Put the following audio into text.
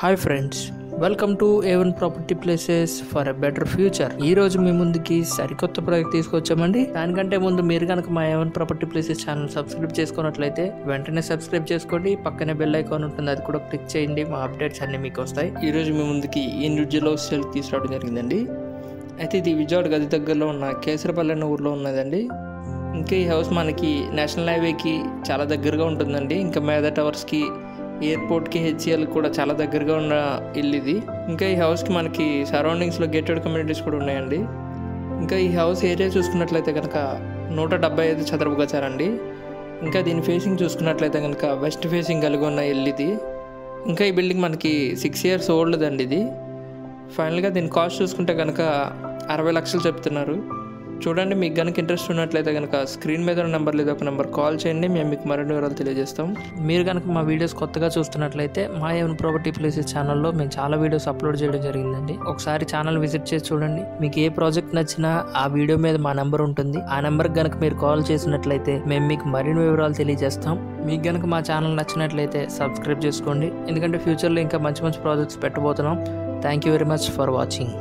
Hi friends, welcome to A1 property places for a better future. ఈ రోజు మీ ముందుకి సరికొత్త ప్రాజెక్ట్ తీసుకొచ్చామండి. దానికంటే ముందు మీరు కనుక మా A1 property places channel subscribe చేసుకున్నట్లయితే వెంటనే సబ్స్క్రైబ్ చేసుకోండి. పక్కనే బెల్ ఐకాన్ ఉంటుంది, అది కూడా క్లిక్ చేయండి. మా అప్డేట్స్ అన్ని మీకు వస్తాయి. ఈ రోజు మీ ముందుకి ఈ ఇండివిజువల్ హౌస్ సేల్ తీసుకురావడం జరిగిందండి. అయితే ఇది విజయవాడ గది దగ్గరలో ఉన్న కేసరపల్లి అనే ఊర్లో ఉన్నదండి. ఇంకా ఈ హౌస్ మనకి నేషనల్ హైవేకి చాలా దగ్గరగా ఉంటుందండి. ఇంకా మేధా టవర్స్కి, ఎయిర్పోర్ట్కి, HCL కూడా చాలా దగ్గరగా ఉన్న ఇల్లు ఇది. ఇంకా ఈ హౌస్కి మనకి సరౌండింగ్స్లో గేటెడ్ కమ్యూనిటీస్ కూడా ఉన్నాయండి. ఇంకా ఈ హౌస్ ఏరియా చూసుకున్నట్లయితే కనుక 175 చదరపు గజాలండి. ఇంకా దీని ఫేసింగ్ చూసుకున్నట్లయితే కనుక వెస్ట్ ఫేసింగ్ కలిగి ఉన్న ఇల్లు ఇది. ఇంకా ఈ బిల్డింగ్ మనకి 6 years ఓల్డ్ అండి. ఇది ఫైనల్గా దీని కాస్ట్ చూసుకుంటే కనుక 60 లక్షలు చెప్తున్నారు. చూడండి, మీకు కనుక ఇంట్రెస్ట్ ఉన్నట్లయితే కనుక స్క్రీన్ మీద ఉన్న నెంబర్ లేదా ఒక నెంబర్ కాల్ చేయండి. మేము మీకు మరిన్ని వివరాలు తెలియజేస్తాం. మీరు కనుక మా వీడియోస్ కొత్తగా చూస్తున్నట్లయితే మా A1 ప్రాపర్టీ ప్లేసెస్ ఛానల్లో మేము చాలా వీడియోస్ అప్లోడ్ చేయడం జరిగిందండి. ఒకసారి ఛానల్ విజిట్ చేసి చూడండి. మీకు ఏ ప్రాజెక్ట్ నచ్చినా ఆ వీడియో మీద మా నెంబర్ ఉంటుంది. ఆ నెంబర్కి కనుక మీరు కాల్ చేసినట్లయితే మేము మీకు మరిన్ని వివరాలు తెలియజేస్తాం. మీకు కనుక మా ఛానల్ నచ్చినట్లయితే సబ్స్క్రైబ్ చేసుకోండి, ఎందుకంటే ఫ్యూచర్లో ఇంకా మంచి మంచి ప్రాజెక్ట్స్ పెట్టబోతున్నాం. Thank you very much for watching.